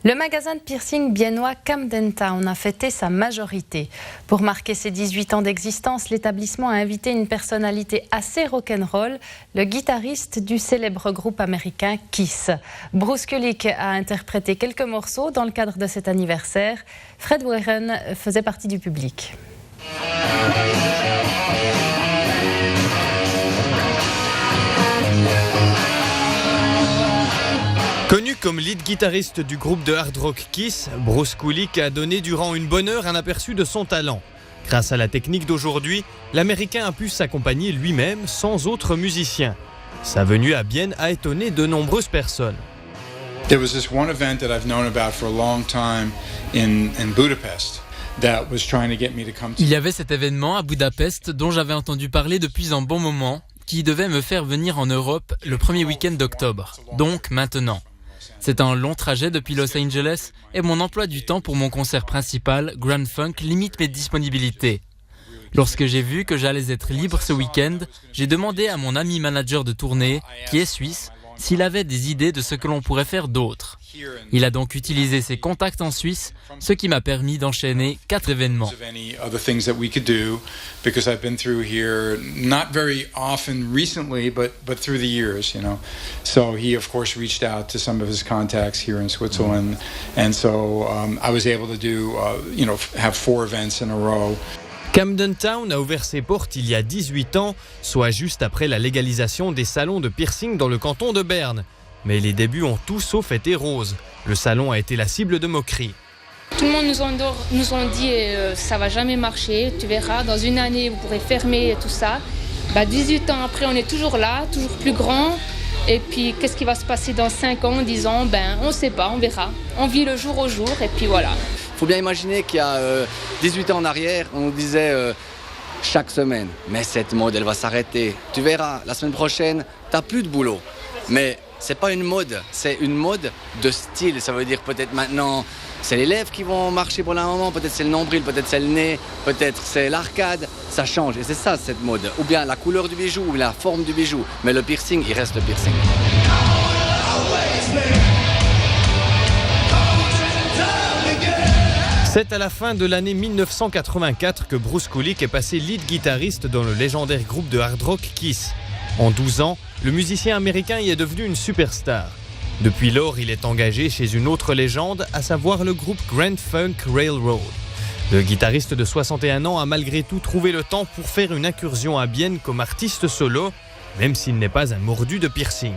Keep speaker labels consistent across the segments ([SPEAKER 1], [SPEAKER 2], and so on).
[SPEAKER 1] Le magasin de piercing biennois Camden Town a fêté sa majorité. Pour marquer ses 18 ans d'existence, l'établissement a invité une personnalité assez rock'n'roll, le guitariste du célèbre groupe américain Kiss. Bruce Kulick a interprété quelques morceaux dans le cadre de cet anniversaire. Fred Warren faisait partie du public.
[SPEAKER 2] Connu comme lead guitariste du groupe de hard rock Kiss, Bruce Kulick a donné durant une bonne heure un aperçu de son talent. Grâce à la technique d'aujourd'hui, l'Américain a pu s'accompagner lui-même sans autres musiciens. Sa venue à Bienne a étonné de nombreuses personnes.
[SPEAKER 3] There was this one event that I've known about for a long time in Budapest.
[SPEAKER 4] Il y avait cet événement à Budapest dont j'avais entendu parler depuis un bon moment, qui devait me faire venir en Europe le premier week-end d'octobre, donc maintenant. C'est un long trajet depuis Los Angeles et mon emploi du temps pour mon concert principal, Grand Funk, limite mes disponibilités. Lorsque j'ai vu que j'allais être libre ce week-end, j'ai demandé à mon ami manager de tournée, qui est suisse, s'il avait des idées de ce que l'on pourrait faire d'autre. Il a donc utilisé ses contacts en Suisse, ce qui m'a permis d'enchaîner 4 événements.
[SPEAKER 3] So he of course reached out to some of his contacts here in Switzerland, and so I was able to do have 4 events in a row.
[SPEAKER 2] Camden Town a ouvert ses portes il y a 18 ans, soit juste après la légalisation des salons de piercing dans le canton de Berne. Mais les débuts ont tout sauf été roses. Le salon a été la cible de moqueries.
[SPEAKER 5] Tout le monde nous ont dit ça va jamais marcher, tu verras, dans une année vous pourrez fermer et tout ça. 18 ans après on est toujours là, toujours plus grand. Et puis qu'est-ce qui va se passer dans 5 ans, 10 ans, on ne sait pas, on verra. On vit le jour au jour et puis voilà.
[SPEAKER 6] Il faut bien imaginer qu'il y a 18 ans en arrière, on nous disait chaque semaine, mais cette mode elle va s'arrêter. Tu verras, la semaine prochaine, tu n'as plus de boulot. Mais c'est pas une mode, c'est une mode de style. Ça veut dire peut-être maintenant, c'est les lèvres qui vont marcher pour le moment, peut-être c'est le nombril, peut-être c'est le nez, peut-être c'est l'arcade. Ça change et c'est ça cette mode. Ou bien la couleur du bijou, ou la forme du bijou. Mais le piercing, il reste le piercing.
[SPEAKER 2] C'est à la fin de l'année 1984 que Bruce Kulick est passé lead guitariste dans le légendaire groupe de hard rock Kiss. En 12 ans, le musicien américain y est devenu une superstar. Depuis lors, il est engagé chez une autre légende, à savoir le groupe Grand Funk Railroad. Le guitariste de 61 ans a malgré tout trouvé le temps pour faire une incursion à Bienne comme artiste solo, même s'il n'est pas un mordu de piercing.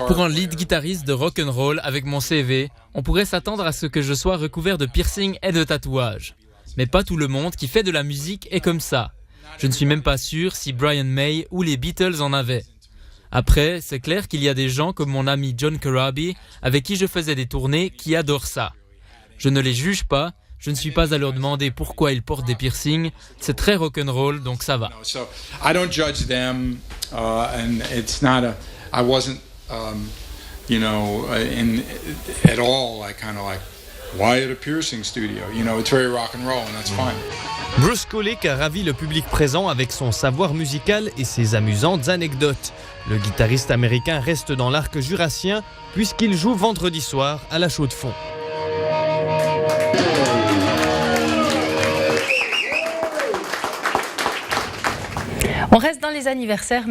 [SPEAKER 4] Pour un lead guitariste de rock'n'roll avec mon CV, on pourrait s'attendre à ce que je sois recouvert de piercing et de tatouages. Mais pas tout le monde qui fait de la musique est comme ça. Je ne suis même pas sûr si Brian May ou les Beatles en avaient. Après, c'est clair qu'il y a des gens comme mon ami John Corabi, avec qui je faisais des tournées, qui adorent ça. Je ne les juge pas, je ne suis pas à leur demander pourquoi ils portent des piercings. C'est très rock'n'roll, donc ça va.
[SPEAKER 3] I don't judge them, and it's not I wasn't, at all like kind of like, why at a piercing studio? It's very rock and roll, and that's fine.
[SPEAKER 2] Bruce Kulick a ravi le public présent avec son savoir musical et ses amusantes anecdotes. Le guitariste américain reste dans l'arc jurassien puisqu'il joue vendredi soir à la Chaux-de-Fonds.
[SPEAKER 1] On reste dans les anniversaires.